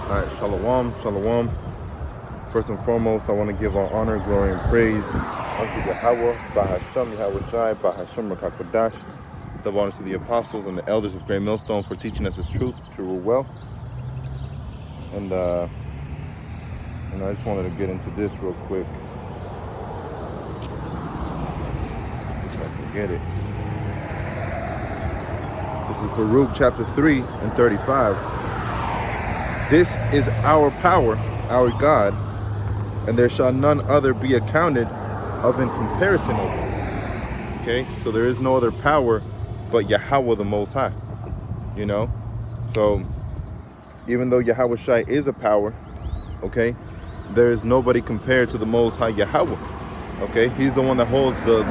All right, shalom, shalom. First and foremost, I want to give all honor, glory, and praise unto Yahweh, Bahasham, Yahweh Shai, Bahasham, Rakakwadash. Double honor to the apostles and the elders of Great Millstone for teaching us His truth to rule well. And I just wanted to get into this real quick, if I can get it. This is Baruch chapter 3 and 35. This is our power, our God, and there shall none other be accounted of in comparison of it. Okay, so there is no other power but Yahweh the Most High. You know, so even though Yahweh Shai is a power, okay, there is nobody compared to the Most High Yahweh. Okay, He's the one that holds the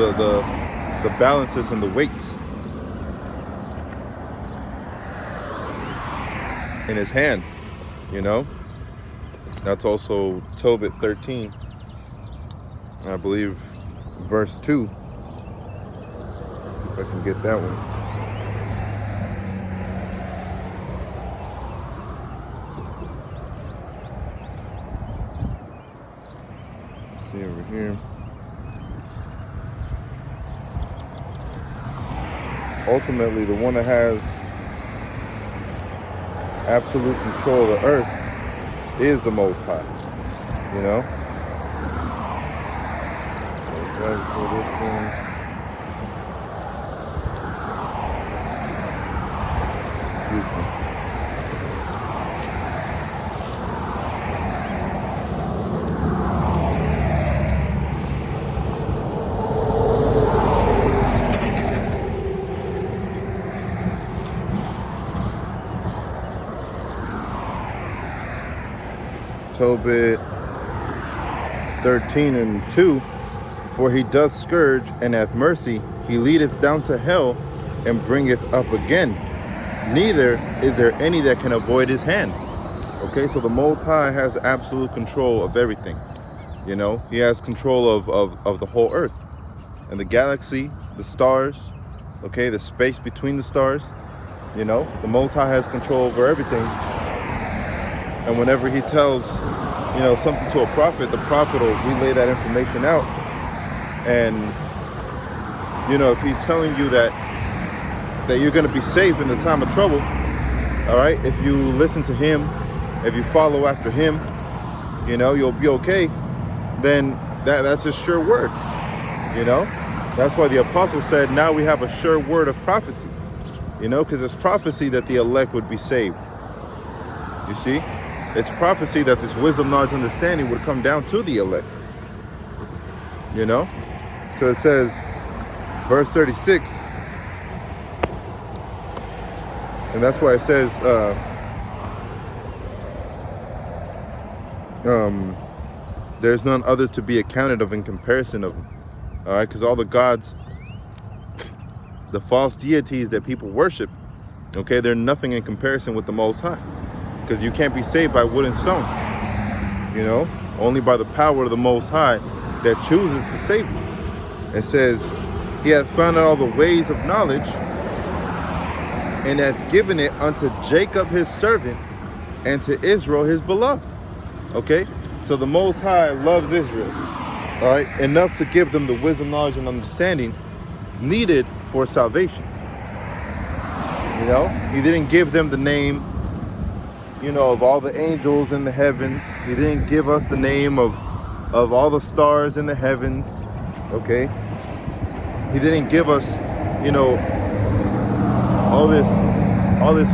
balances and the weights in His hand. You know, that's also Tobit 13, I believe, verse 2. If I can get that one. Let's see over here. Ultimately, the one that has absolute control of the earth is the Most High. You know? So let's pull this in. Excuse me. Tobit 13 and 2. For he doth scourge and hath mercy, he leadeth down to hell and bringeth up again. Neither is there any that can avoid his hand. Okay, so the Most High has absolute control of everything. You know, He has control of the whole earth and the galaxy, the stars, okay, the space between the stars. You know, the Most High has control over everything. And whenever He tells, you know, something to a prophet, the prophet will relay that information out. And, you know, if He's telling you that you're going to be safe in the time of trouble, all right, if you listen to Him, if you follow after Him, you know, you'll be okay, then that's a sure word, you know. That's why the apostle said, now we have a sure word of prophecy, you know, because it's prophecy that the elect would be saved. You see? It's prophecy that this wisdom, knowledge, understanding would come down to the elect. You know? So it says, verse 36, and that's why it says, there's none other to be accounted of in comparison of Him. All right? Because all the gods, the false deities that people worship, okay, they're nothing in comparison with the Most High. Because you can't be saved by wood and stone, you know, only by the power of the Most High that chooses to save you. It says, He hath found out all the ways of knowledge, and hath given it unto Jacob His servant, and to Israel His beloved. Okay, so the Most High loves Israel, all right, enough to give them the wisdom, knowledge, and understanding needed for salvation. You know, He didn't give them the name, you know, of all the angels in the heavens. He didn't give us the name of all the stars in the heavens. Okay, He didn't give us, you know, all this other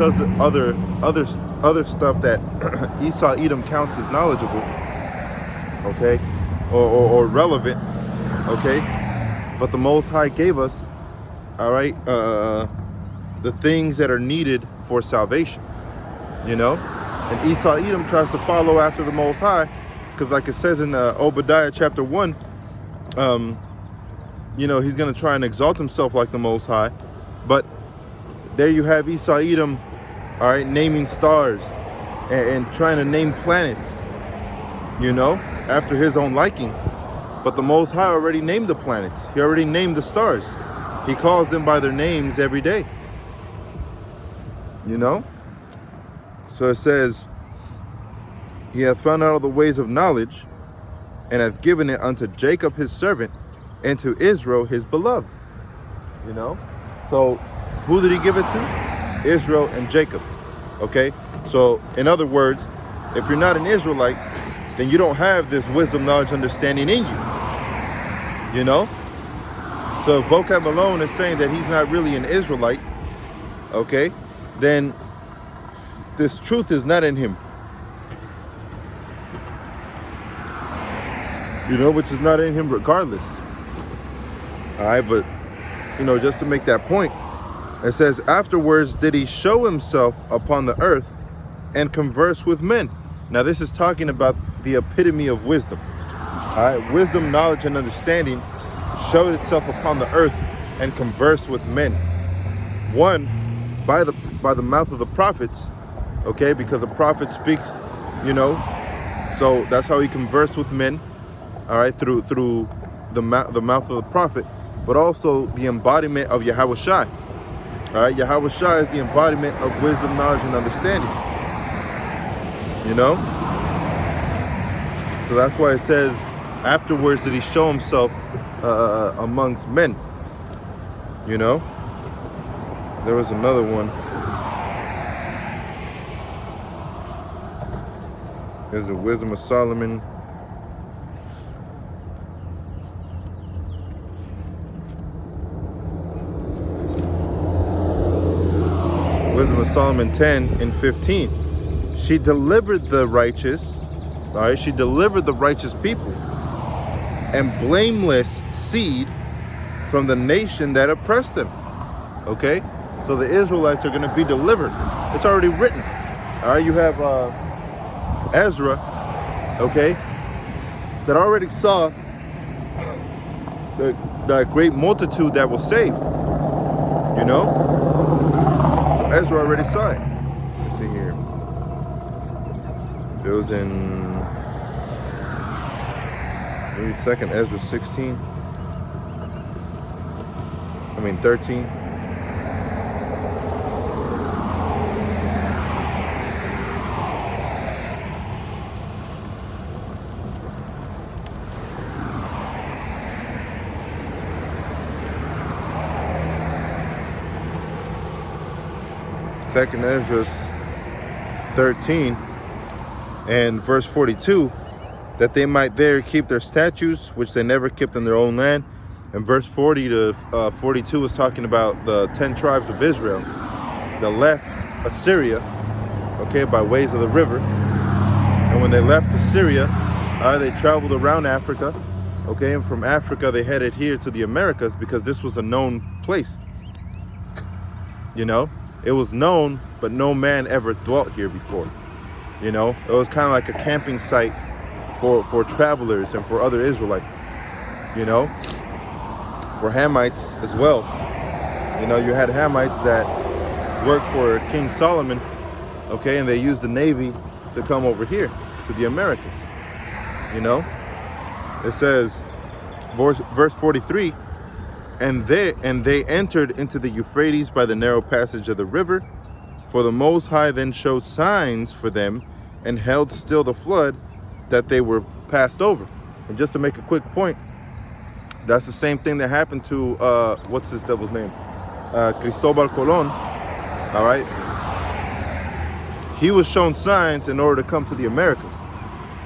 stuff that Esau Edom counts as knowledgeable, okay, or relevant, okay. But the Most High gave us, all right, the things that are needed for salvation. You know, and Esau Edom tries to follow after the Most High, because like it says in Obadiah chapter 1, you know, he's going to try and exalt himself like the Most High. But there you have Esau Edom, all right, naming stars and trying to name planets, you know, after his own liking. But the Most High already named the planets. He already named the stars. He calls them by their names every day. You know? So it says, He hath found out all the ways of knowledge, and hath given it unto Jacob his servant, and to Israel his beloved. You know? So, who did he give it to? Israel and Jacob. Okay? So, in other words, if you're not an Israelite, then you don't have this wisdom, knowledge, understanding in you. You know? So if Vocab Malone is saying that he's not really an Israelite, okay, then this truth is not in him. You know, which is not in him regardless. All right, but, you know, just to make that point, it says, afterwards did he show himself upon the earth and converse with men. Now this is talking about the epitome of wisdom. All right, wisdom, knowledge, and understanding showed itself upon the earth and conversed with men. One, by the mouth of the prophets, okay, because a prophet speaks, you know, so that's how he conversed with men, all right, through the mouth of the prophet, but also the embodiment of Yahweh Shai. All right, Yahweh Shai is the embodiment of wisdom, knowledge, and understanding. You know? So that's why it says, afterwards did he show himself amongst men. You know? There was another one. There's the Wisdom of Solomon. Wisdom of Solomon 10 and 15. She delivered the righteous, all right, she delivered the righteous people and blameless seed from the nation that oppressed them. Okay? So the Israelites are going to be delivered. It's already written. All right, you have Ezra, okay, that already saw the great multitude that was saved. You know? So Ezra already saw it. Let's see here. It was in maybe 2nd Ezra 16. 13. Second Ezra 13 and verse 42, that they might there keep their statutes, which they never kept in their own land. And verse 40 to 42 is talking about the 10 tribes of Israel that left Assyria, okay, by ways of the river. And when they left Assyria, they traveled around Africa, okay, and from Africa they headed here to the Americas, because this was a known place. You know, it was known, but no man ever dwelt here before. You know, it was kind of like a camping site for travelers and for other Israelites, you know, for Hamites as well. You know, you had Hamites that worked for King Solomon, okay, and they used the Navy to come over here to the Americas. You know, it says, verse 43, and they entered into the Euphrates by the narrow passage of the river, for the Most High then showed signs for them and held still the flood, that they were passed over. And just to make a quick point, that's the same thing that happened to what's this devil's name, Cristobal Colon. All right, he was shown signs in order to come to the Americas.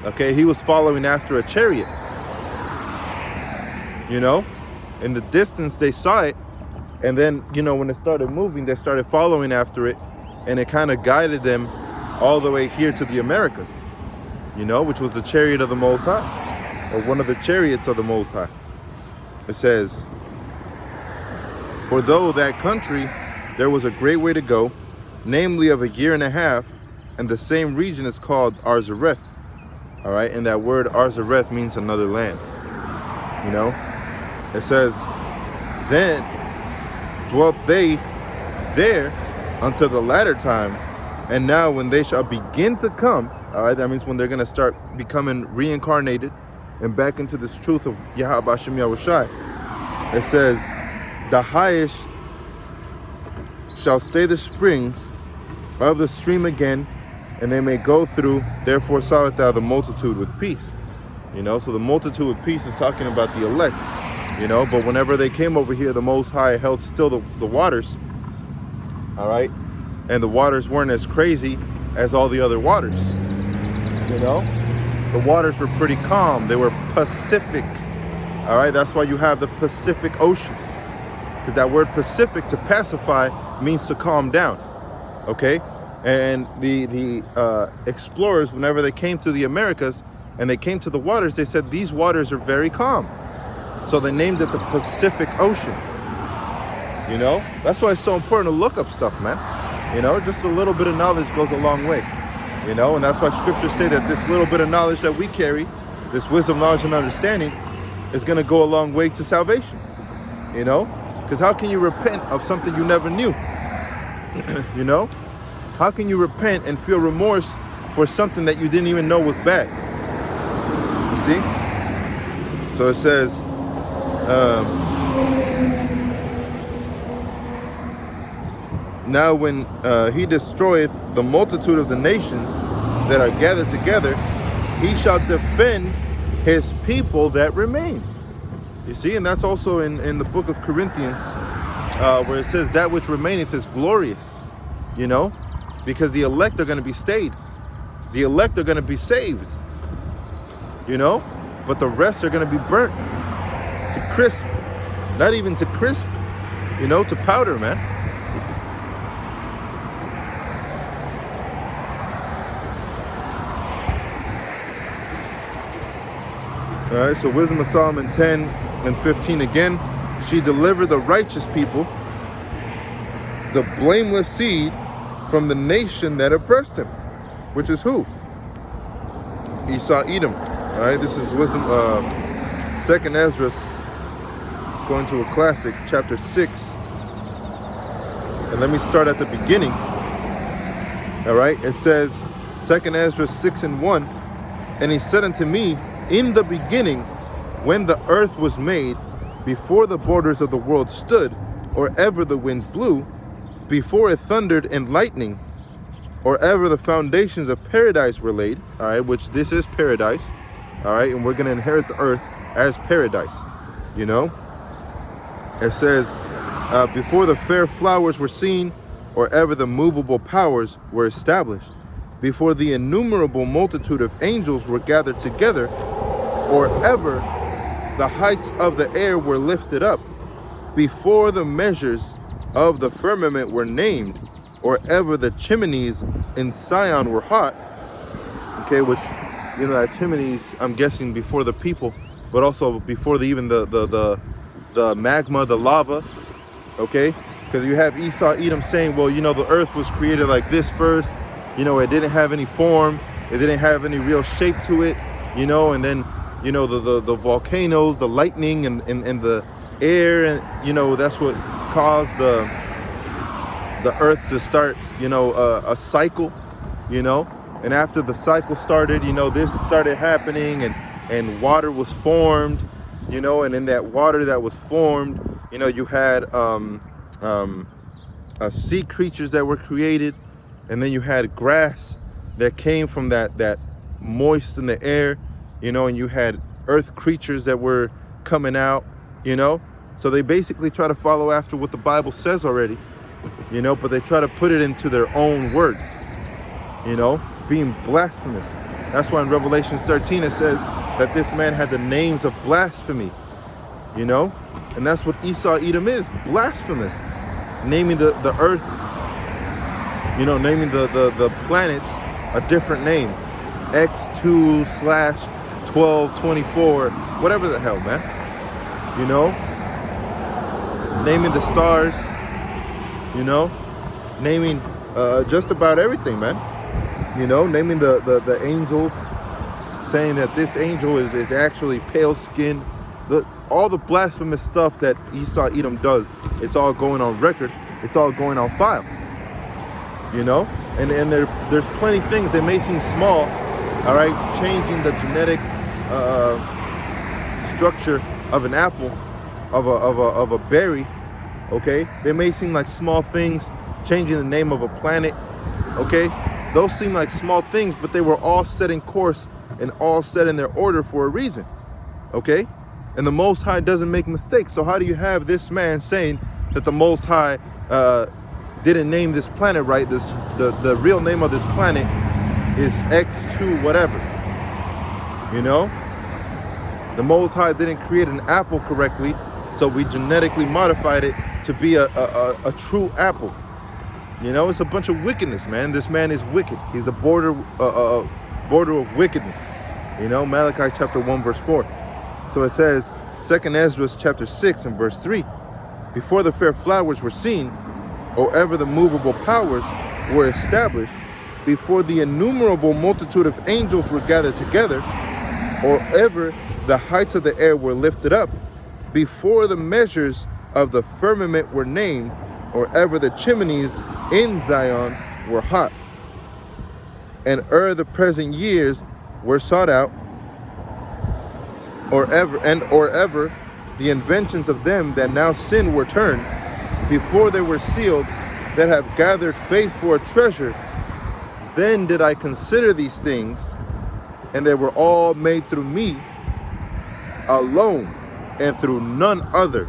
Okay, he was following after a chariot. You know, in the distance they saw it, and then, you know, when it started moving, they started following after it, and it kind of guided them all the way here to the Americas, you know, which was the chariot of the Most High, or one of the chariots of the Most High. It says, for though that country there was a great way to go, namely of a year and a half, and the same region is called Arzareth. All right, and that word Arzareth means another land. You know, it says, then dwelt they there until the latter time, and now when they shall begin to come, all right, that means when they're going to start becoming reincarnated and back into this truth of Yahweh Hashem Yahweh Shai, it says, the highest shall stay the springs of the stream again, and they may go through. Therefore sawest thou the multitude with peace. So the multitude with peace is talking about the elect. But whenever they came over here, the Most High held still the waters. All right, and the waters weren't as crazy as all the other waters. The waters were pretty calm. They were Pacific. All right, that's why you have the Pacific Ocean, because that word Pacific, to pacify, means to calm down. Okay, and the explorers, whenever they came through the Americas and they came to the waters, they said these waters are very calm, so they named it the Pacific Ocean. That's why it's so important to look up stuff, man. Just a little bit of knowledge goes a long way. And that's why scriptures say that this little bit of knowledge that we carry, this wisdom, knowledge, and understanding, is going to go a long way to salvation. Because how can you repent of something you never knew? How can you repent and feel remorse for something that you didn't even know was bad? You see? So it says, now when he destroyeth the multitude of the nations that are gathered together, he shall defend his people that remain. You see, and that's also in the book of Corinthians, where it says that which remaineth is glorious, because the elect are going to be stayed. The elect are going to be saved, but the rest are going to be burnt to crisp. Not even to crisp, to powder, man. All right, so Wisdom of Solomon 10 and 15 again. She delivered the righteous people, the blameless seed, from the nation that oppressed him, which is who? Esau, Edom. All right, this is Wisdom, 2nd Ezra, going to a classic, chapter 6. And let me start at the beginning. All right, it says, 2nd Ezra 6 and 1, and he said unto me, in the beginning, when the earth was made, before the borders of the world stood, or ever the winds blew, before it thundered and lightning, or ever the foundations of paradise were laid, all right, which this is paradise, all right, and we're going to inherit the earth as paradise, It says, before the fair flowers were seen, or ever the movable powers were established, before the innumerable multitude of angels were gathered together, or ever the heights of the air were lifted up, before the measures of the firmament were named, or ever the chimneys in Sion were hot. Okay, which, that chimneys, I'm guessing before the people, but also before even the magma, the lava. Okay, because you have Esau, Edom saying, well, the earth was created like this first. It didn't have any form, it didn't have any real shape to it, and then the volcanoes, the lightning, and the air, and that's what caused the earth to start a cycle, and after the cycle started, this started happening, and water was formed, and in that water that was formed, you had sea creatures that were created, and then you had grass that came from that moist in the air, and you had earth creatures that were coming out, so they basically try to follow after what the Bible says already, but they try to put it into their own words, being blasphemous. That's why in Revelation 13 it says that this man had the names of blasphemy, and that's what Esau, Edom is, blasphemous, naming the earth, naming the planets a different name, X2/1224, whatever the hell, man. Naming the stars, naming just about everything, man. Naming the angels, saying that this angel is actually pale skinned. All the blasphemous stuff that Esau, Edom does, it's all going on record. It's all going on file. And there's plenty of things that may seem small, all right, changing the genetic structure of an apple, of a berry, okay? They may seem like small things, changing the name of a planet, okay? Those seem like small things, but they were all set in course and all set in their order for a reason. Okay? And the Most High doesn't make mistakes. So how do you have this man saying that the Most High didn't name this planet right? The real name of this planet is X2 whatever. You know? The Most High didn't create an apple correctly, so we genetically modified it to be a true apple. You know, it's a bunch of wickedness, man. This man is wicked. He's the border of wickedness. You know, Malachi chapter 1 verse 4. So it says, 2nd Ezra chapter 6 and verse 3. Before the fair flowers were seen, or ever the movable powers were established, before the innumerable multitude of angels were gathered together, or ever the heights of the air were lifted up, before the measures of the firmament were named, or ever the chimneys in Zion were hot, and the present years were sought out, or ever the inventions of them that now sin were turned, before they were sealed, that have gathered faith for a treasure, then did I consider these things, and they were all made through me alone, and through none other.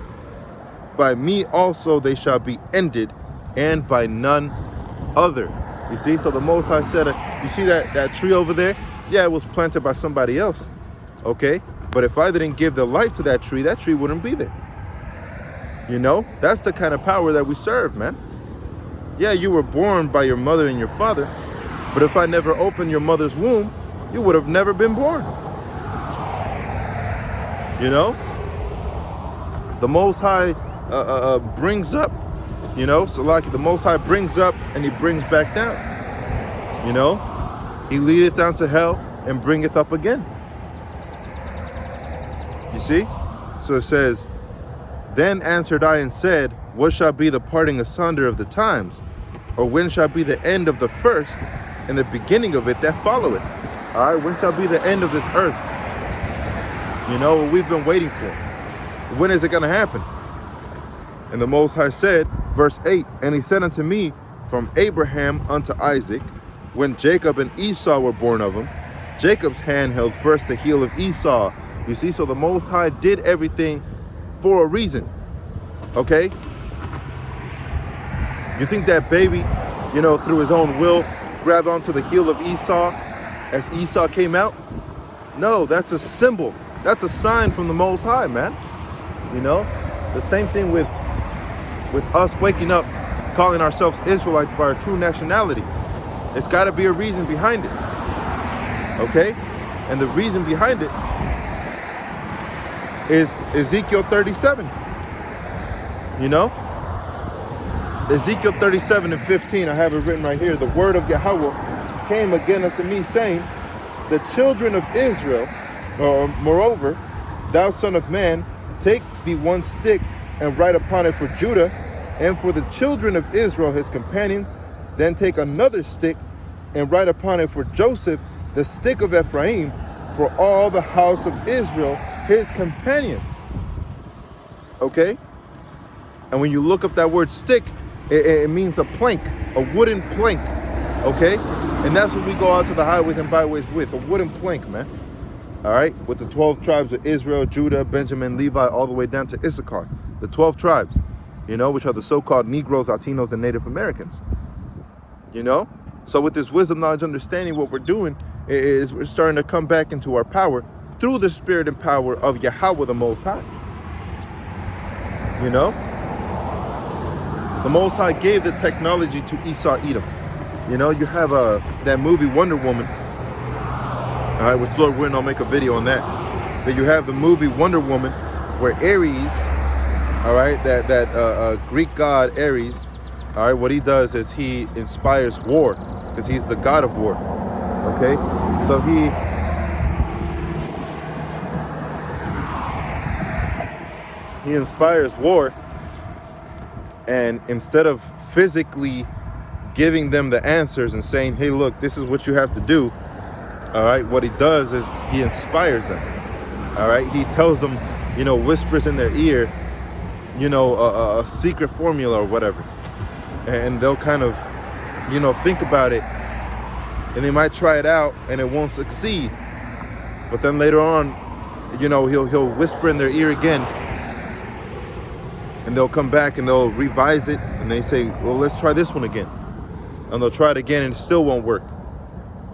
By me also they shall be ended, and by none other. You see, so the Most High said, you see that tree over there? Yeah, it was planted by somebody else. Okay? But if I didn't give the life to that tree wouldn't be there. You know? That's the kind of power that we serve, man. Yeah, you were born by your mother and your father, but if I never opened your mother's womb, you would have never been born. You know? The Most High brings up, you know, so like the Most High brings up and he brings back down. You know? He leadeth down to hell and bringeth up again. You see? So it says, then answered I and said, what shall be the parting asunder of the times? Or when shall be the end of the first and the beginning of it that followeth? All right, when shall be the end of this earth? You know, what we've been waiting for. When is it going to happen? And the Most High said, verse 8, and he said unto me, from Abraham unto Isaac, when Jacob and Esau were born of him, Jacob's hand held first the heel of Esau. You see, so the Most High did everything for a reason. Okay? You think that baby, you know, through his own will, grabbed onto the heel of Esau as Esau came out? No, that's a symbol. That's a sign from the Most High, man. You know? The same thing with us waking up, calling ourselves Israelites by our true nationality. It's got to be a reason behind it. Okay? And the reason behind it is Ezekiel 37. You know? Ezekiel 37 and 15, I have it written right here. The word of Yahweh came again unto me, saying, the children of Israel, moreover, thou son of man, take thee one stick and write upon it for Judah, and for the children of Israel his companions. Then take another stick and write upon it for Joseph, the stick of Ephraim, for all the house of Israel his companions. Okay? And when you look up that word stick, it means a plank, a wooden plank. Okay? And that's what we go out to the highways and byways with, a wooden plank, man. All right? With the 12 tribes of Israel, Judah, Benjamin, Levi, all the way down to Issachar. The 12 tribes, you know, which are the so-called Negroes, Latinos, and Native Americans. You know? So with this wisdom, knowledge, understanding, what we're doing is we're starting to come back into our power through the spirit and power of Yahweh the Most High. You know? The Most High gave the technology to Esau Edom. You know, you have that movie Wonder Woman. All right, which Lord willing, I'll make a video on that. But you have the movie Wonder Woman, where Ares, all right, that Greek god Ares, all right, what he does is he inspires war, because he's the god of war. Okay, so he inspires war, and instead of physically giving them the answers and saying, hey, look, this is what you have to do, all right, what he does is he inspires them. All right, he tells them, you know, whispers in their ear, you know, a secret formula or whatever, and they'll kind of, you know, think about it and they might try it out and it won't succeed. But then later on, he'll whisper in their ear again, and they'll come back and they'll revise it, and they say, well, let's try this one again. And they'll try it again and it still won't work.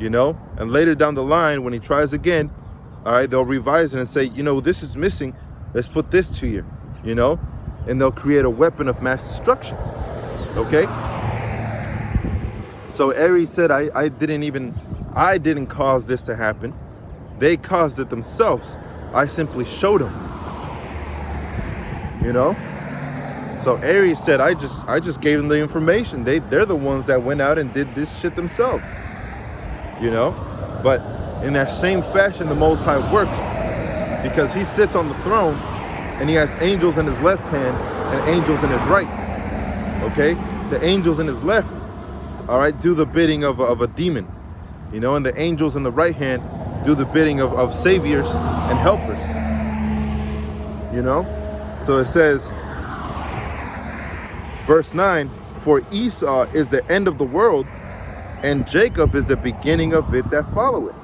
And later down the line, when he tries again, all right, they'll revise it and say, this is missing. Let's put this to you, and they'll create a weapon of mass destruction. Okay? So Aries said, I didn't cause this to happen. They caused it themselves. I simply showed them. So Aries said, I just gave them the information. They're the ones that went out and did this shit themselves. But in that same fashion, the Most High works, because he sits on the throne and he has angels in his left hand and angels in his right. Okay? The angels in his left, all right, do the bidding of a demon, and the angels in the right hand do the bidding of saviors and helpers. So it says, verse 9, for Esau is the end of the world, and Jacob is the beginning of it that followeth.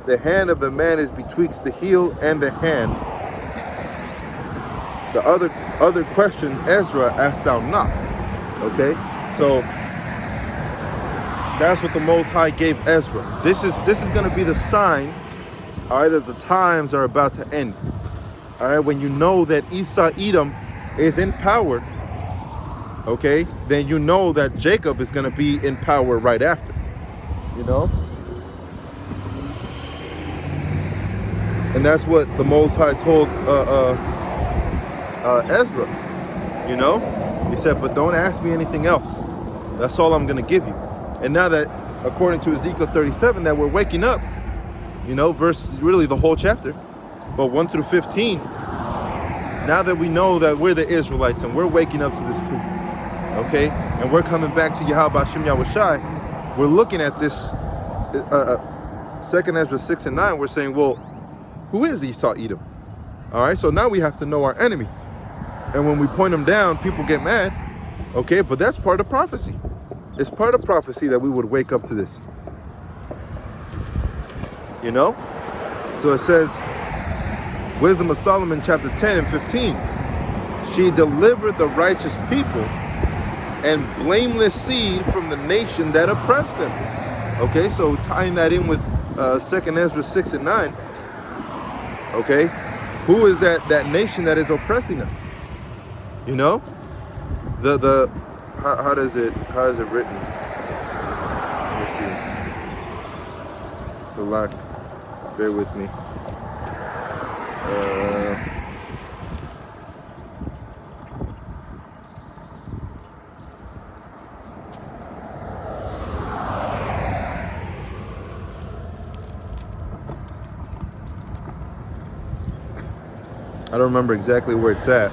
The hand of the man is betwixt the heel and the hand. The other question, Ezra, asked thou not. Okay? So that's what the Most High gave Ezra. This is going to be the sign, all right, that the times are about to end. All right, when you know that Esau Edom is in power, okay, then you know that Jacob is going to be in power right after. And that's what the Most High told Ezra. He said, but don't ask me anything else. That's all I'm going to give you. And now that, according to Ezekiel 37, that we're waking up, verse, really the whole chapter, but 1 through 15, now that we know that we're the Israelites and we're waking up to this truth, okay, and we're coming back to Yahweh Hashem Yahweh Shai, we're looking at this 2nd Ezra 6 and 9, we're saying, well, who is Esau Edom? All right, so now we have to know our enemy. And when we point them down, people get mad. Okay, but that's part of prophecy. It's part of prophecy that we would wake up to this. So it says, Wisdom of Solomon, chapter 10 and 15. She delivered the righteous people and blameless seed from the nation that oppressed them. Okay, so tying that in with 2nd Ezra 6 and 9. Okay, who is that nation that is oppressing us? How is it written? Let me see. Salak, bear with me. I don't remember exactly where it's at.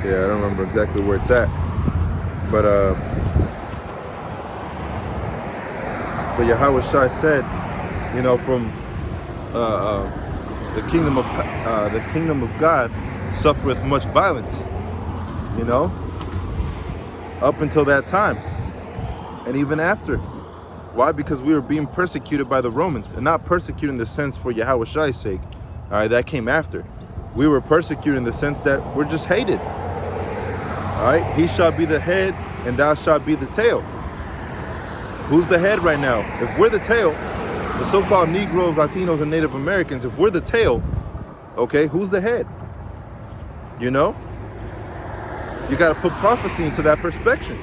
Yeah, I don't remember exactly where it's at. But Yahweh Shai said, from the kingdom of God suffereth much violence. Up until that time, and even after. Why? Because we were being persecuted by the Romans, and not persecuted in the sense for Yahweh Shai's sake. All right, that came after. We were persecuted in the sense that we're just hated. All right, he shall be the head, and thou shalt be the tail. Who's the head right now? If we're the tail, the so-called Negroes, Latinos, and Native Americans, if we're the tail, okay, who's the head? You got to put prophecy into that perspective,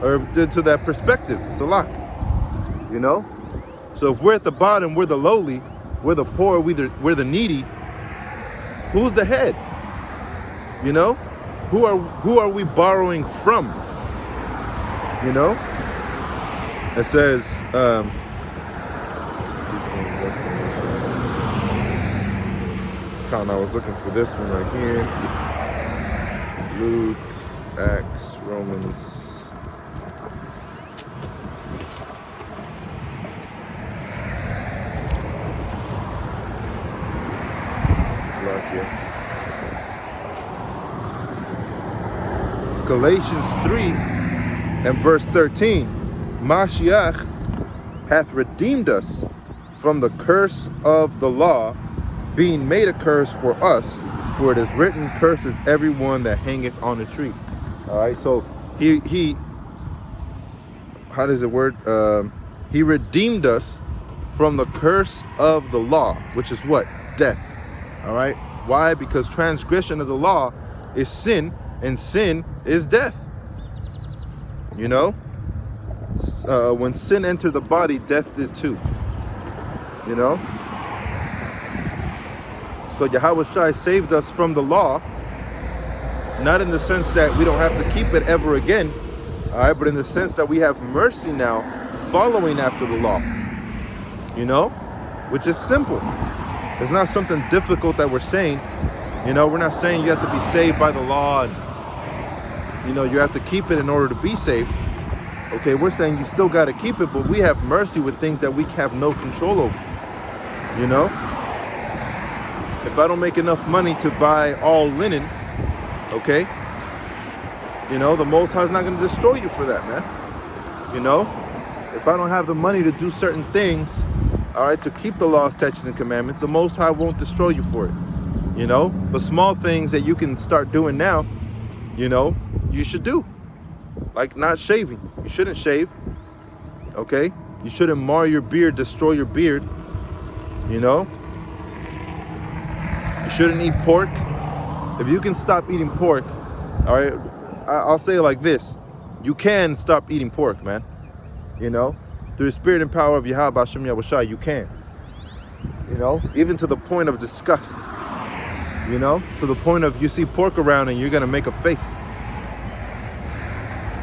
or into that perspective. Salak. So if we're at the bottom, we're the lowly, we're the poor, we're the needy. Who's the head? Who are we borrowing from? It says, I was looking for this one right here. Luke, Acts, Romans. Galatians 3 And verse 13, Mashiach hath redeemed us from the curse of the law, being made a curse for us, for it is written, curses everyone that hangeth on a tree. All right, so he how does it word? He redeemed us from the curse of the law, which is what? Death. All right. Why? Because transgression of the law is sin, and sin is death. You know, when sin entered the body, death did too. You know. So Yahweh Shai saved us from the law, not in the sense that we don't have to keep it ever again, all right, but in the sense that we have mercy now, following after the law. You know, which is simple. It's not something difficult that we're saying. You know, we're not saying you have to be saved by the law and, you know, you have to keep it in order to be saved. Okay, we're saying you still got to keep it, but we have mercy with things that we have no control over. You know, if I don't make enough money to buy all linen, okay, you know, the Most High is not going to destroy you for that, man. You know, if I don't have the money to do certain things, all right, to keep the law, statutes, and commandments, the Most High won't destroy you for it. You know, but small things that you can start doing now, you know, you should do. Like not shaving. You shouldn't shave. Okay? You shouldn't mar your beard, destroy your beard. You know? You shouldn't eat pork. If you can stop eating pork, all right, I'll say it like this. You can stop eating pork, man. You know? Through the spirit and power of Yahweh Hashem Yahushua, you can. You know? Even to the point of disgust. You know? To the point of you see pork around and you're going to make a face.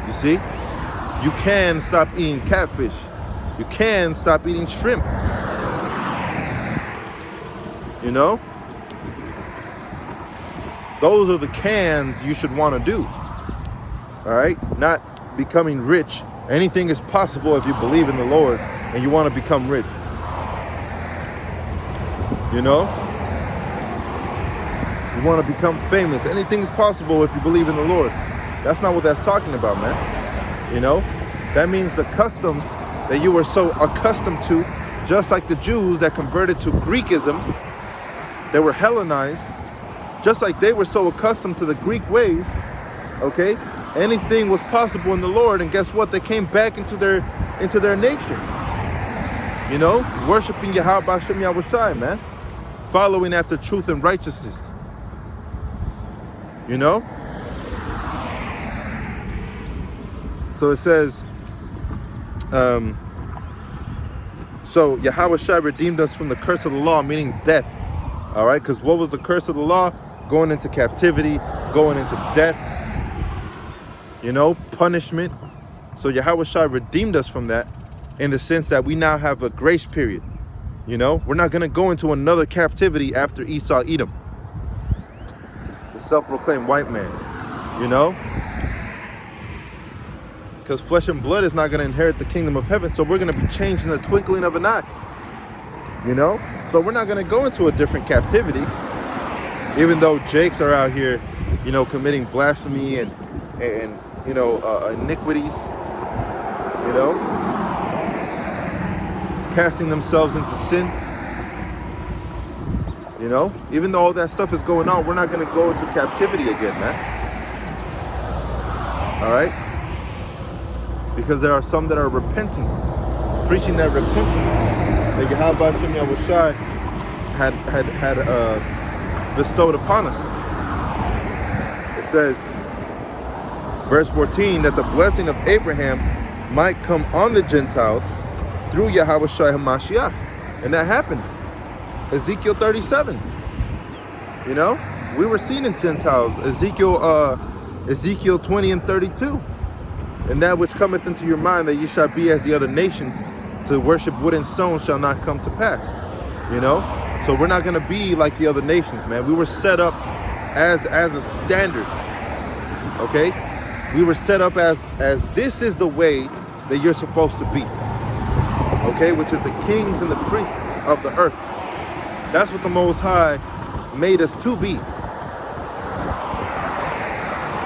You see? You can stop eating catfish. You can stop eating shrimp. You know? Those are the cans you should want to do. All right? Not becoming rich. Anything is possible if you believe in the Lord and you want to become rich. You know? You want to become famous. Anything is possible if you believe in the Lord. That's not what that's talking about, man. You know? That means the customs that you were so accustomed to, just like the Jews that converted to Greekism, they were Hellenized, just like they were so accustomed to the Greek ways, okay? Anything was possible in the Lord, and guess what? They came back into their nation. You know, worshiping Yahweh Hashem Yahushai, man. Following after truth and righteousness. You know? So it says, so Yahweh Shai redeemed us from the curse of the law, meaning death. All right, because what was the curse of the law? Going into captivity, going into death. You know, punishment. So Yahweh Shai redeemed us from that in the sense that we now have a grace period. You know, we're not going to go into another captivity after Esau, Edom. The self-proclaimed white man. You know? Because flesh and blood is not going to inherit the kingdom of heaven. So we're going to be changed in the twinkling of an eye. You know? So we're not going to go into a different captivity. Even though Jakes are out here, you know, committing blasphemy and you know, iniquities. You know? Casting themselves into sin. You know? Even though all that stuff is going on, we're not going to go into captivity again, man. All right? Because there are some that are repenting, preaching that repentance that Yahweh Hashem Yahushai had bestowed upon us. It says, verse 14, that the blessing of Abraham might come on the Gentiles through Yahweh Shai HaMashiach. And that happened. Ezekiel 37. You know, we were seen as Gentiles. Ezekiel 20 and 32. And that which cometh into your mind that ye shall be as the other nations, to worship wood and stone shall not come to pass. You know? So we're not going to be like the other nations, man. We were set up as a standard. Okay? We were set up as this is the way that you're supposed to be. Okay? Which is the kings and the priests of the earth. That's what the Most High made us to be.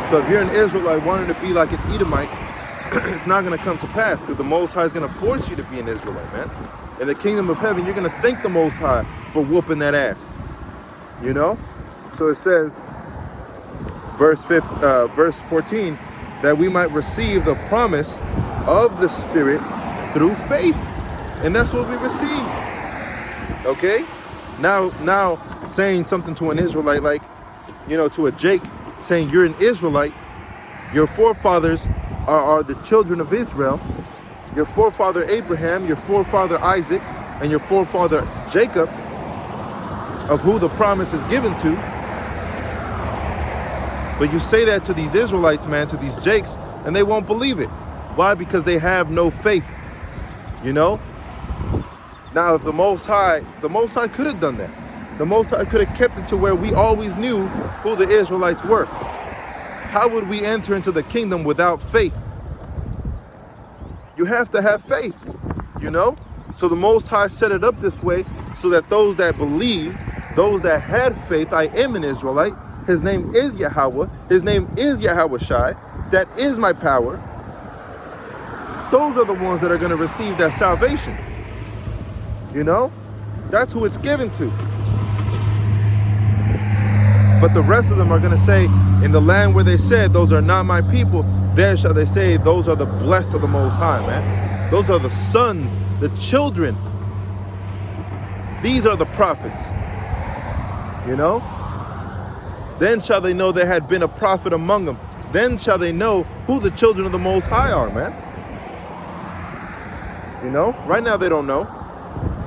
So if you're an Israelite wanting to be like an Edomite, it's not going to come to pass, because the Most High is going to force you to be an Israelite, man. In the kingdom of heaven, you're going to thank the Most High for whooping that ass. You know? So it says, verse 14, that we might receive the promise of the Spirit through faith. And that's what we received. Okay? Now saying something to an Israelite, like, you know, to a Jake, saying you're an Israelite, your forefathers are the children of Israel, your forefather Abraham, your forefather Isaac, and your forefather Jacob, of who the promise is given to. But you say that to these Israelites, man, to these Jakes, and they won't believe it. Why? Because they have no faith. You know? Now, if the Most High could have done that. The Most High could have kept it to where we always knew who the Israelites were. How would we enter into the kingdom without faith? You have to have faith, you know? So the Most High set it up this way so that those that believed, those that had faith, I am an Israelite, his name is Yahweh, his name is Yahweh Shai, that is my power. Those are the ones that are going to receive that salvation. You know? That's who it's given to. But the rest of them are going to say, in the land where they said, those are not my people, there shall they say, those are the blessed of the Most High, man. Those are the sons, the children. These are the prophets. You know? Then shall they know there had been a prophet among them. Then shall they know who the children of the Most High are, man. You know? Right now they don't know.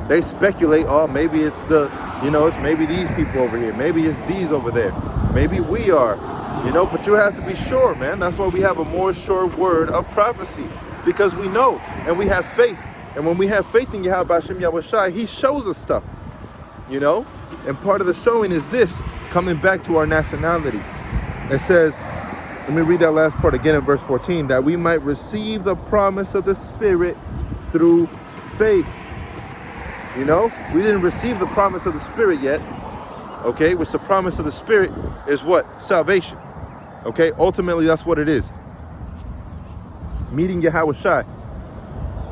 They speculate, oh, maybe it's it's maybe these people over here. Maybe it's these over there. Maybe we are. You know, but you have to be sure, man. That's why we have a more sure word of prophecy. Because we know and we have faith. And when we have faith in Yahweh Hashem Yahweh Shai, he shows us stuff. You know? And part of the showing is this, coming back to our nationality. It says, let me read that last part again in verse 14, that we might receive the promise of the Spirit through faith. You know, we didn't receive the promise of the Spirit yet, okay, which the promise of the Spirit is what? Salvation, okay? Ultimately, that's what it is. Meeting Yahweh Shai,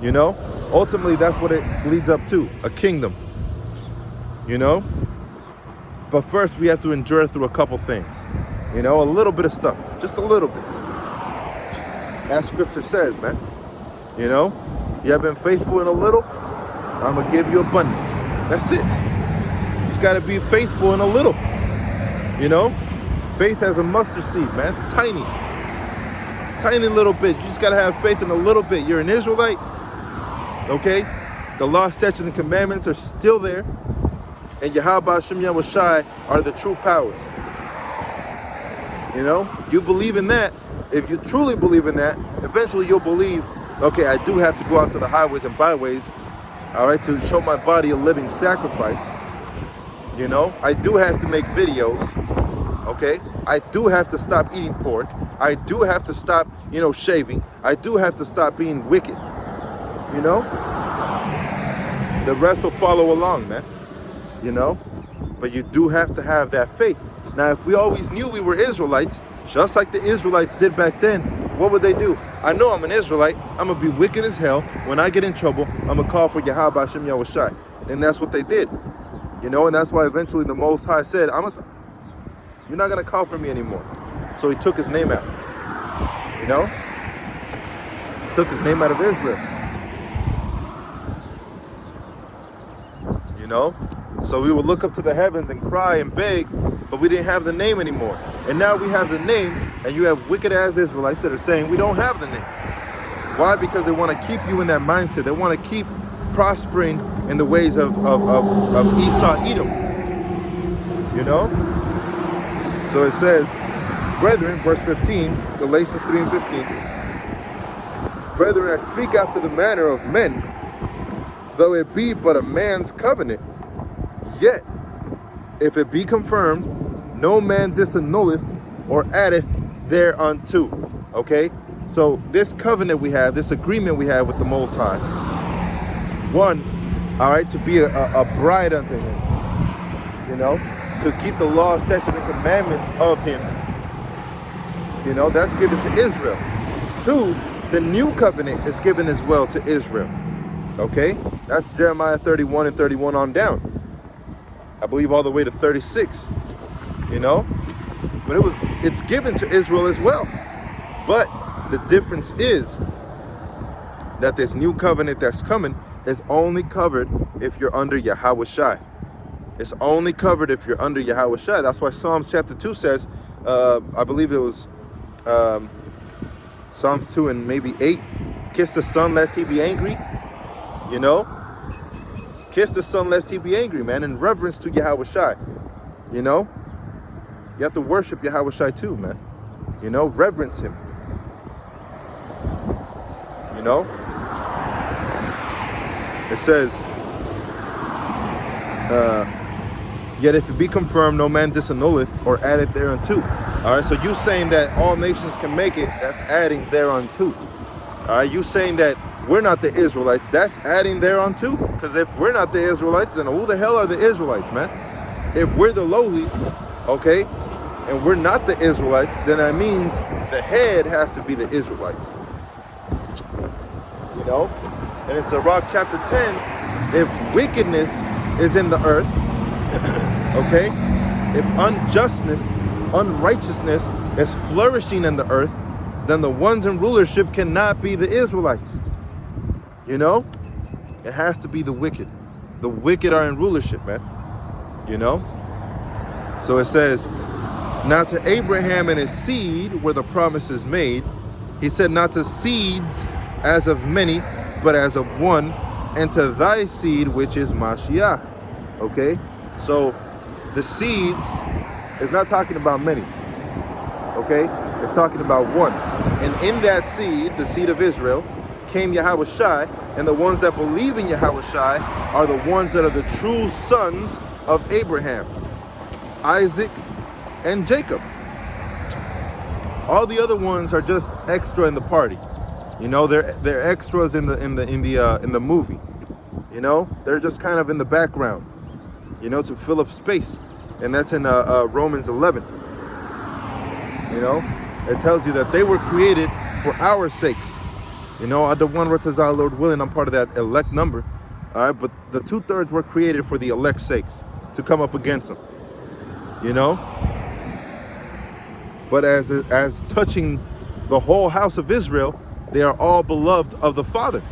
you know? Ultimately, that's what it leads up to, a kingdom, you know? But first, we have to endure through a couple things, you know, a little bit of stuff, just a little bit. As Scripture says, man, you know, you have been faithful in a little, I'm going to give you abundance. That's it. You just got to be faithful in a little. You know? Faith as a mustard seed, man. Tiny. Tiny little bit. You just got to have faith in a little bit. You're an Israelite. Okay? The law, statutes, and commandments are still there. And Yahweh Hashem Yahweh Shai are the true powers. You know? You believe in that. If you truly believe in that, eventually you'll believe, okay, I do have to go out to the highways and byways, all right, to show my body a living sacrifice. You know, I do have to make videos, okay? I do have to stop eating pork. I do have to stop, shaving. I do have to stop being wicked, you know? The rest will follow along, man, you know? But you do have to have that faith. Now, if we always knew we were Israelites, just like the Israelites did back then, what would they do? I know I'm an Israelite. I'm going to be wicked as hell. When I get in trouble, I'm going to call for Yahweh Hashem Yahweh Shai. And that's what they did. You know, and that's why eventually the Most High said, you're not going to call for me anymore. So he took his name out. You know? Took his name out of Israel. You know? So we would look up to the heavens and cry and beg, but we didn't have the name anymore. And now we have the name, and you have wicked ass Israelites that are saying we don't have the name. Why? Because they want to keep you in that mindset. They want to keep prospering in the ways of Esau, Edom. You know? So it says, brethren, verse 15, Galatians 3 and 15, brethren, I speak after the manner of men, though it be but a man's covenant, yet, if it be confirmed, no man disannulleth or addeth thereunto. Okay? So this covenant we have, this agreement we have with the Most High, one, all right, to be a bride unto him, you know, to keep the law, statutes, and commandments of him. You know, that's given to Israel. Two, The new covenant is given as well to Israel. Okay? That's Jeremiah 31 and 31 on down. I believe all the way to 36. You know? But it's given to Israel as well. But the difference is that this new covenant that's coming is only covered if you're under Yahweh Shai. It's only covered if you're under Yahweh Shai. That's why Psalms chapter 2 says, I believe it was Psalms 2 and maybe 8, kiss the son lest he be angry. You know? Kiss the son lest he be angry, man, in reverence to Yahweh Shai. You know? You have to worship Yahweh Shai too, man. You know? Reverence him. You know? It says, yet if it be confirmed, no man disannulleth or addeth thereunto. All right, so you saying that all nations can make it, that's adding thereunto. All right, you saying that we're not the Israelites, that's adding thereunto. Because if we're not the Israelites, then who the hell are the Israelites, man? If we're the lowly, okay, and we're not the Israelites, then that means the head has to be the Israelites. You know? And in Sirach chapter 10, if wickedness is in the earth, okay, if unrighteousness is flourishing in the earth, then the ones in rulership cannot be the Israelites. You know? It has to be the wicked. The wicked are in rulership, man. You know? So it says, now to Abraham and his seed were the promises made. He said, not to seeds as of many, but as of one, and to thy seed, which is Mashiach. Okay? So the seeds is not talking about many. Okay? It's talking about one. And in that seed, the seed of Israel, came Yahweh Shai, and the ones that believe in Yahweh Shai are the ones that are the true sons of Abraham, Isaac, and Jacob. All the other ones are just extra in the party. You know, they're extras in the movie. You know, they're just kind of in the background, you know, to fill up space. And that's in Romans 11. You know, it tells you that they were created for our sakes. You know, the one Ratazah, Lord willing, I'm part of that elect number. All right, but the 2/3 were created for the elect's sakes, to come up against them. You know? But as touching the whole house of Israel, they are all beloved of the Father.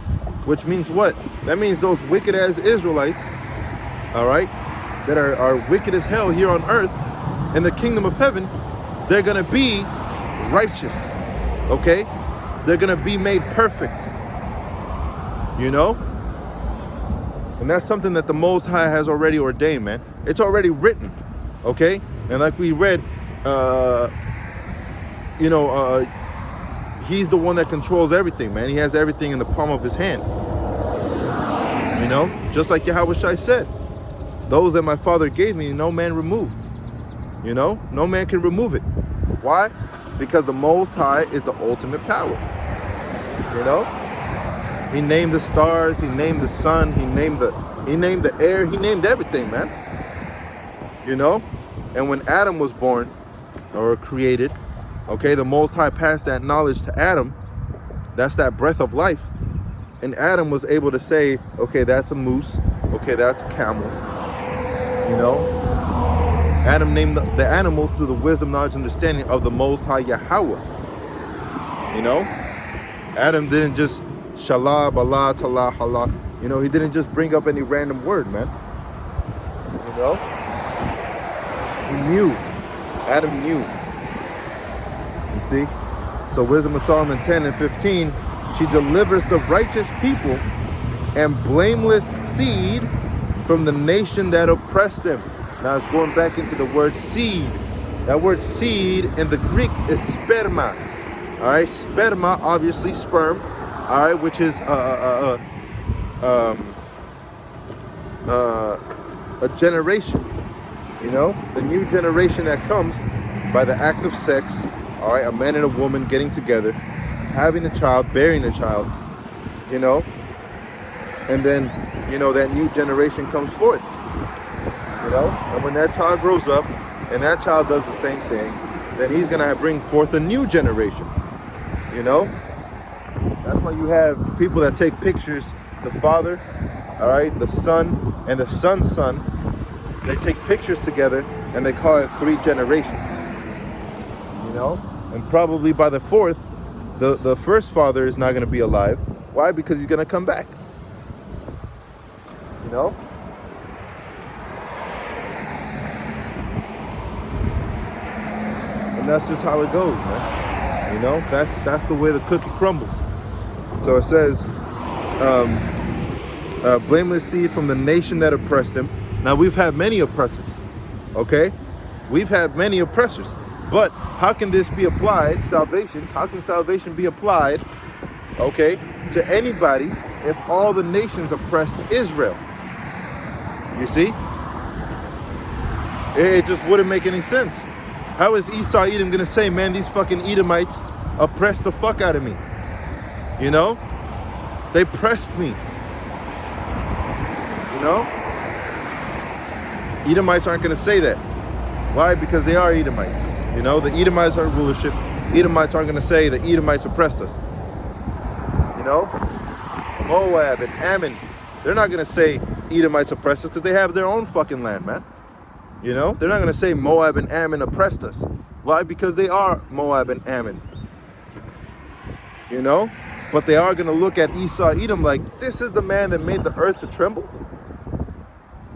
Which means what? That means those wicked as Israelites, all right, that are wicked as hell here on earth, in the kingdom of heaven, they're going to be righteous, okay? They're going to be made perfect, you know? And that's something that the Most High has already ordained, man. It's already written, okay? And like we read, he's the one that controls everything, man. He has everything in the palm of his hand. You know, just like Yahweh Shai said, those that my Father gave me, no man removed. You know, no man can remove it. Why? Because the Most High is the ultimate power. You know, he named the stars, he named the sun, he named the air, he named everything, man. You know, and when Adam was born or created, okay, the Most High passed that knowledge to Adam. That's that breath of life. And Adam was able to say, okay, that's a moose. Okay, that's a camel. You know? Adam named the animals through the wisdom, knowledge, and understanding of the Most High Yahweh. You know? Adam didn't just shallah, bala, talah, hallah. You know, he didn't just bring up any random word, man. You know? He knew. Adam knew. You see? So Wisdom of Solomon 10 and 15, she delivers the righteous people and blameless seed from the nation that oppressed them. Now it's going back into the word seed. That word seed in the Greek is sperma. All right, sperma, obviously sperm. All right, which is a generation. You know, the new generation that comes by the act of sex. All right, a man and a woman getting together, having a child, bearing a child. You know, and then, you know, that new generation comes forth. You know, and when that child grows up and that child does the same thing, then he's going to bring forth a new generation. You know, why you have people that take pictures, the father, all right, the son, and the son's son. They take pictures together and they call it 3 generations. You know? And probably by the 4th, the first father is not going to be alive. Why? Because he's going to come back. You know? And that's just how it goes, man. You know? That's the way the cookie crumbles. So it says, blameless seed from the nation that oppressed him. Now, we've had many oppressors, okay? We've had many oppressors. But how can this be applied, salvation? How can salvation be applied, okay, to anybody if all the nations oppressed Israel? You see? It just wouldn't make any sense. How is Esau Edom going to say, man, these fucking Edomites oppressed the fuck out of me? You know? They pressed me. You know? Edomites aren't going to say that. Why? Because they are Edomites. You know, the Edomites are rulership. Edomites aren't going to say the Edomites oppressed us. You know? Moab and Ammon, they're not going to say Edomites oppressed us because they have their own fucking land, man. You know? They're not going to say Moab and Ammon oppressed us. Why? Because they are Moab and Ammon. You know? But they are going to look at Esau Edom like, this is the man that made the earth to tremble?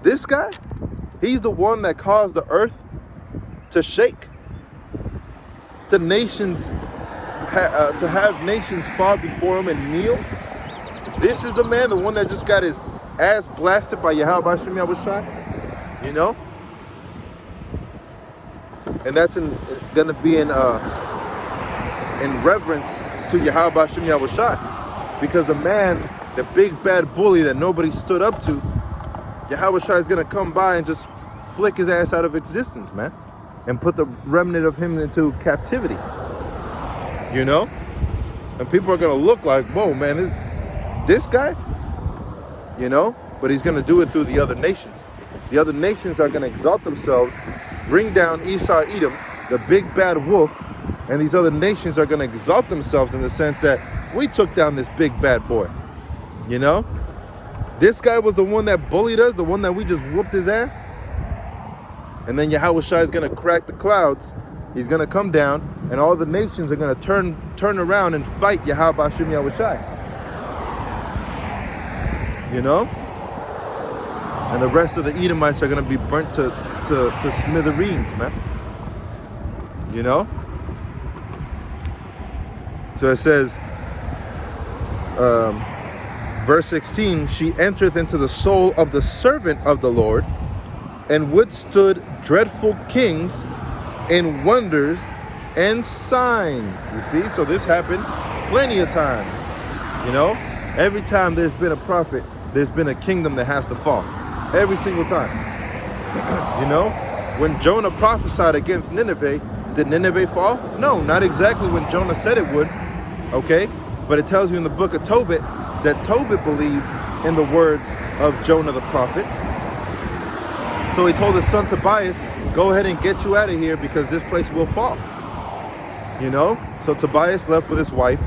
This guy? He's the one that caused the earth to shake. The nations, to have nations fall before him and kneel. This is the man, the one that just got his ass blasted by Yahweh Hashem Yahushai. You know? And that's going to be in reverence to Yahweh Hashem Yahushai. Because the man, the big bad bully that nobody stood up to, Yahweh Shai is going to come by and just flick his ass out of existence, man. And put the remnant of him into captivity. You know? And people are going to look like, whoa, man, this guy? You know? But he's going to do it through the other nations. The other nations are going to exalt themselves, bring down Esau Edom, the big bad wolf, and these other nations are going to exalt themselves in the sense that we took down this big bad boy. You know? This guy was the one that bullied us, the one that we just whooped his ass. And then Yahweh Shai is going to crack the clouds. He's going to come down, and all the nations are going to turn around and fight Yahweh Hashem Yahweh Shai. You know? And the rest of the Edomites are going to be burnt to smithereens, man. You know? So it says, verse 16, she entereth into the soul of the servant of the Lord, and withstood dreadful kings in wonders and signs. You see, so this happened plenty of times. You know, every time there's been a prophet, there's been a kingdom that has to fall. Every single time. You know, when Jonah prophesied against Nineveh, did Nineveh fall? No, not exactly when Jonah said it would. Okay, but it tells you in the book of Tobit that Tobit believed in the words of Jonah the prophet. So he told his son Tobias, go ahead and get you out of here because this place will fall. You know? So Tobias left with his wife.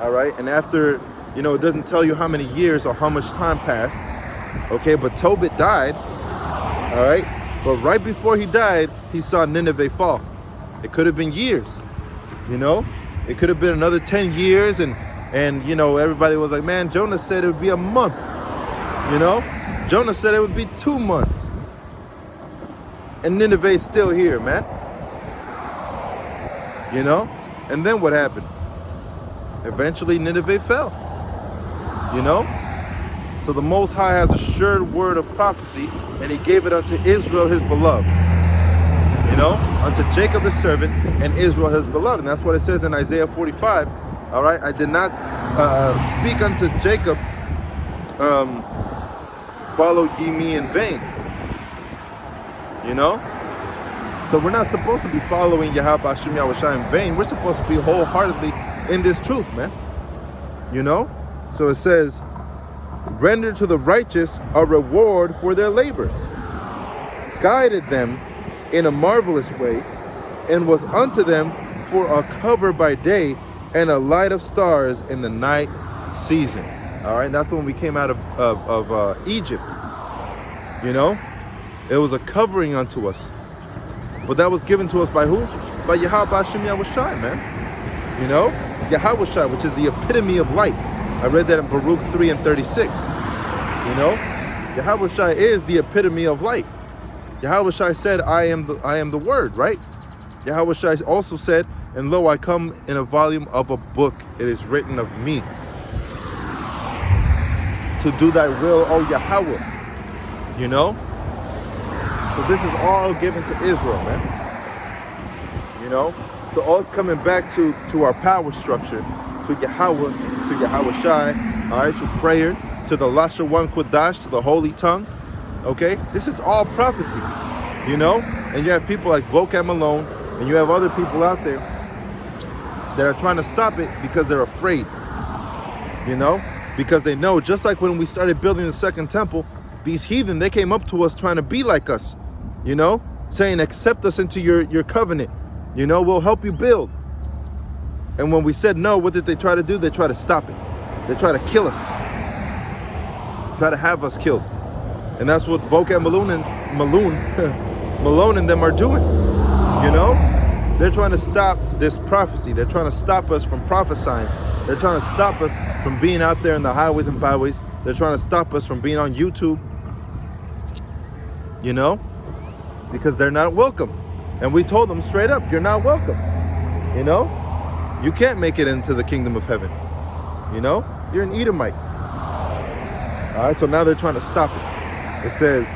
All right. And after, you know, it doesn't tell you how many years or how much time passed. Okay. But Tobit died. All right. But right before he died, he saw Nineveh fall. It could have been years. You know? It could have been another 10 years. And you know, everybody was like, man, Jonah said it would be a month. You know? Jonah said it would be 2 months. And Nineveh's still here, man. You know? And then what happened? Eventually Nineveh fell. You know? So the Most High has a sure word of prophecy, and he gave it unto Israel his beloved. You know? Unto Jacob his servant, and Israel his beloved. And that's what it says in Isaiah 45. All right? I did not speak unto Jacob, follow ye me in vain. You know? So we're not supposed to be following Yahweh Hashem Yahushai in vain. We're supposed to be wholeheartedly in this truth, man. You know? So it says, render to the righteous a reward for their labors. Guided them in a marvelous way, and was unto them for a cover by day, and a light of stars in the night season. All right, that's when we came out of Egypt. You know, it was a covering unto us, but that was given to us by who? By Yahweh Hashem Yahushai, man. You know, Yahushai, which is the epitome of light. I read that in Baruch 3 and 36. You know, Yahushai is the epitome of light. Yahushai said, I am the word, right? Yahushai also said, and lo, I come in a volume of a book. It is written of me, to do thy will, O Yahweh. You know? So this is all given to Israel, man. You know? So all's coming back to our power structure, to Yahweh, to Yahushai, all right, to prayer, to the Lashawan Kodash, to the holy tongue. Okay? This is all prophecy. You know? And you have people like Vocab Malone, and you have other people out there that are trying to stop it because they're afraid. You know? Because they know, just like when we started building the second temple, these heathen, they came up to us trying to be like us, you know, saying, accept us into your covenant, you know, we'll help you build. And when we said no, what did they try to do? They try to stop it. They try to kill us, try to have us killed. And that's what Vocab Malone and them are doing, you know. They're trying to stop this prophecy. They're trying to stop us from prophesying. They're trying to stop us from being out there in the highways and byways. They're trying to stop us from being on YouTube, you know, because they're not welcome. And we told them straight up, you're not welcome. You know, you can't make it into the kingdom of heaven. You know, you're an Edomite. All right, so now they're trying to stop it. It says,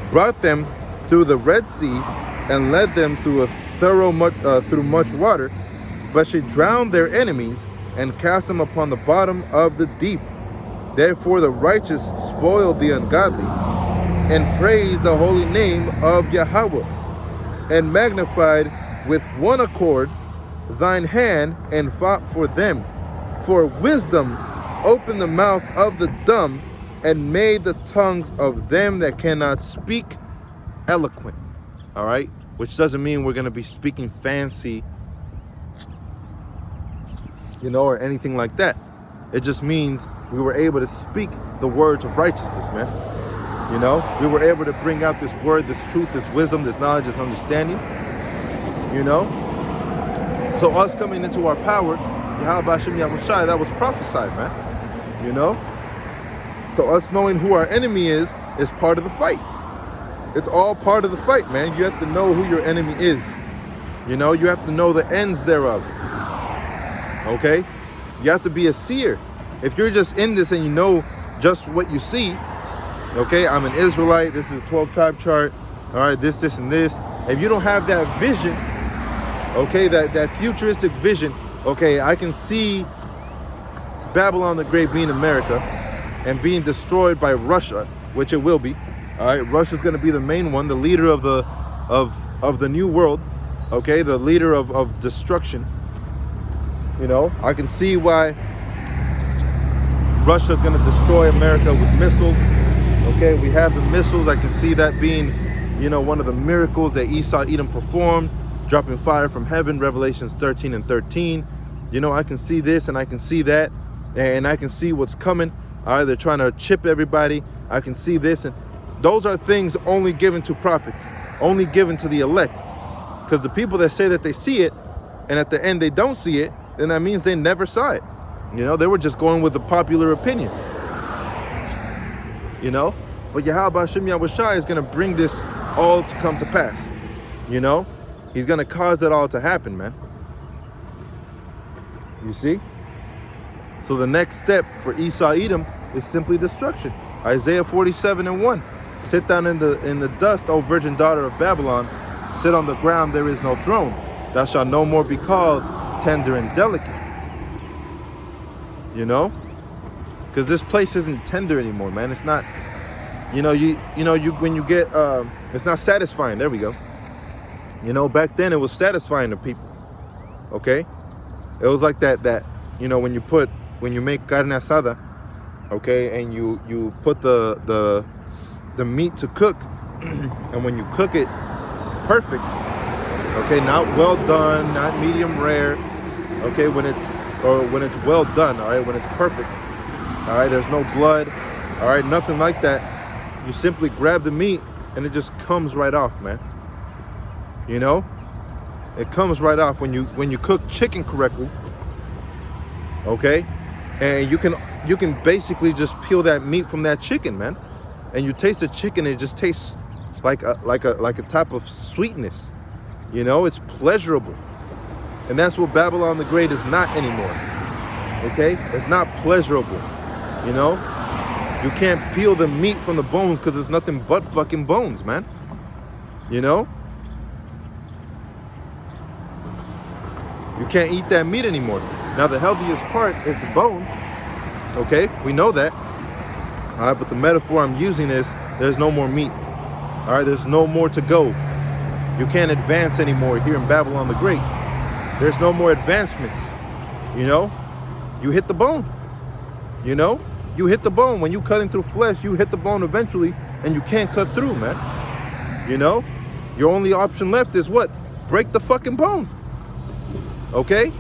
brought them through the Red Sea and led them through through much water, but she drowned their enemies and cast them upon the bottom of the deep. Therefore the righteous spoiled the ungodly, and praised the holy name of Yahweh, and magnified with one accord thine hand, and fought for them. For wisdom opened the mouth of the dumb, and made the tongues of them that cannot speak eloquent. All right, which doesn't mean we're going to be speaking fancy, you know, or anything like that. It just means we were able to speak the words of righteousness, man. You know, we were able to bring out this word, this truth, this wisdom, this knowledge, this understanding, you know. So us coming into our power, Yahweh Hashem Yahushai, that was prophesied, man. You know. So us knowing who our enemy is part of the fight. It's all part of the fight, man. You have to know who your enemy is. You know, you have to know the ends thereof. Okay? You have to be a seer. If you're just in this and you know just what you see, okay, I'm an Israelite, this is a 12-tribe chart, all right, this, and this. If you don't have that vision, okay, that futuristic vision, okay, I can see Babylon the Great being America and being destroyed by Russia, which it will be. All right, Russia's going to be the main one, the leader of the new world, okay, the leader of destruction. You know, I can see why Russia's going to destroy America with missiles. Okay, we have the missiles. I can see that being, you know, one of the miracles that Esau Edom performed, dropping fire from heaven, Revelations 13 and 13. You know, I can see this and I can see that, and I can see what's coming. All right, they're trying to chip everybody. I can see this, and those are things only given to prophets, only given to the elect. Because the people that say that they see it, and at the end they don't see it, then that means they never saw it. You know, they were just going with the popular opinion. You know, but Yahweh Hashem Yahushai is going to bring this all to come to pass. You know, he's going to cause that all to happen, man. You see? So the next step for Esau Edom is simply destruction. Isaiah 47 and 1. Sit down in the dust, O virgin daughter of Babylon. Sit on the ground, there is no throne. Thou shalt no more be called tender and delicate. You know? Because this place isn't tender anymore, man. It's not, you know, when you get, it's not satisfying. There we go. You know, back then it was satisfying to people. Okay? It was like that, you know, when you make carne asada, okay, and you put the meat to cook, and when you cook it perfect, okay, not well done, not medium rare, okay, when it's or when it's well done, all right, when it's perfect, all right, there's no blood, all right, nothing like that. You simply grab the meat and it just comes right off, man. You know, it comes right off when you cook chicken correctly, okay, and you can basically just peel that meat from that chicken, man, and you taste the chicken. It just tastes like a type of sweetness. You know, it's pleasurable. And that's what Babylon the Great is not anymore. Okay? It's not pleasurable. You know? You can't peel the meat from the bones because it's nothing but fucking bones, man. You know? You can't eat that meat anymore. Now, the healthiest part is the bone. Okay? We know that. All right? But the metaphor I'm using is there's no more meat. All right? There's no more to go. You can't advance anymore here in Babylon the Great. There's no more advancements. You know? You hit the bone. You know? You hit the bone. When you cutting through flesh, you hit the bone eventually, and you can't cut through, man. You know? Your only option left is what? Break the fucking bone. Okay?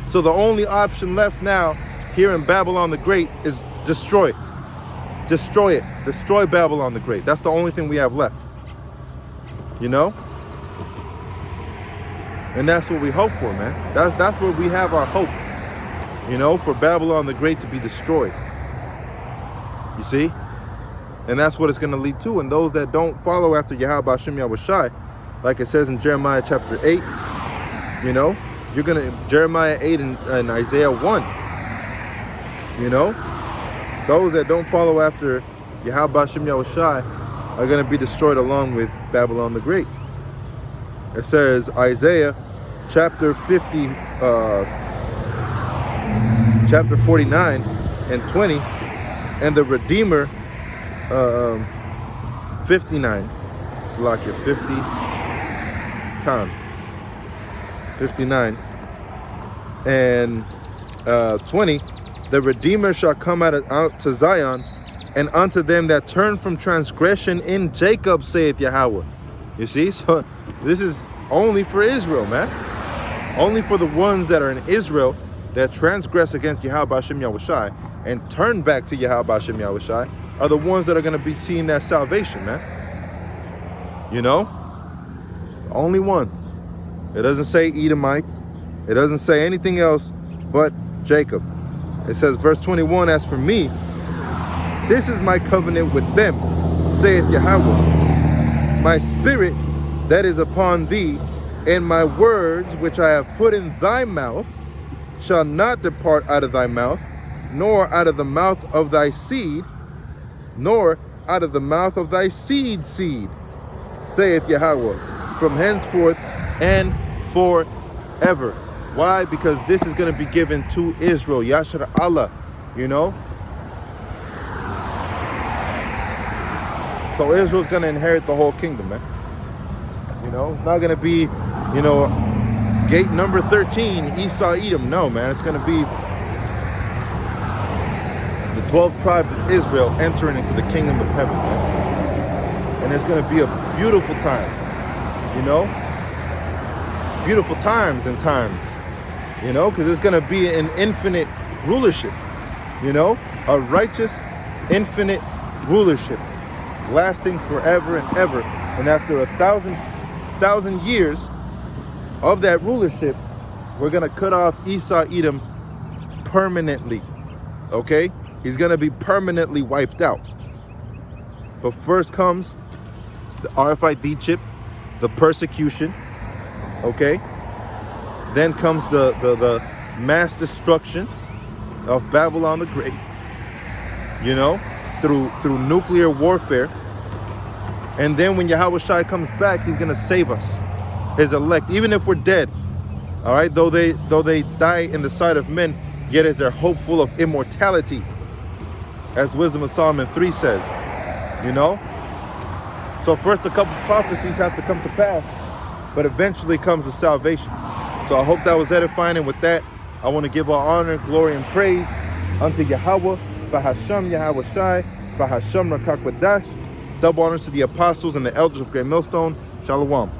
So the only option left now here in Babylon the Great is destroy it. Destroy it. Destroy Babylon the Great. That's the only thing we have left. You know? And that's what we hope for, man. That's where we have our hope. You know, for Babylon the Great to be destroyed. You see? And that's what it's going to lead to. And those that don't follow after Yahweh Ba'Shem Yahushai, like it says in Jeremiah chapter 8, you know, you're going to, Jeremiah 8 and Isaiah 1, you know, those that don't follow after Yahweh Ba'Shem Yahushai are going to be destroyed along with Babylon the Great. It says Isaiah chapter 50, chapter 49 and 20, and the Redeemer 59, Salakia 50, Khan 59 and 20. The Redeemer shall come out to Zion, and unto them that turn from transgression in Jacob, saith Yahweh. You see, so this is only for Israel, man. Only for the ones that are in Israel that transgress against Yahweh Ba'Shem Yahushai and turn back to Yahweh Ba'Shem Yahushai are the ones that are going to be seeing that salvation, man. You know? The only ones. It doesn't say Edomites. It doesn't say anything else but Jacob. It says, verse 21, as for me, this is my covenant with them, saith Yahweh. My spirit that is upon thee, and my words which I have put in thy mouth, shall not depart out of thy mouth, nor out of the mouth of thy seed, nor out of the mouth of thy seed, saith Yahweh, from henceforth and forever. Why? Because this is going to be given to Israel. Yashar Allah, you know? So Israel's going to inherit the whole kingdom, man. You know, it's not going to be, you know, gate number 13, Esau, Edom. No, man, it's going to be the 12 tribes of Israel entering into the kingdom of heaven, man. And it's going to be a beautiful time, you know? Beautiful times and times, you know, because it's going to be an infinite rulership, you know, a righteous, infinite rulership lasting forever and ever. And after 1,000 years of that rulership, we're going to cut off Esau, Edom permanently, okay? He's going to be permanently wiped out. But first comes the RFID chip, the persecution, okay? Then comes the mass destruction of Babylon the Great, you know, through nuclear warfare. And then when Yahweh Shai comes back, he's going to save us, his elect, even if we're dead. All right, though they die in the sight of men, yet is their hope full of immortality, as Wisdom of Solomon 3 says, you know. So first a couple prophecies have to come to pass, but eventually comes the salvation. So I hope that was edifying, and with that, I want to give all honor, glory, and praise unto Yahweh, Bahasham Yahweh Shai, Bahasham Rakakwadash. Double honors to the apostles and the elders of Great Millstone. Shalom.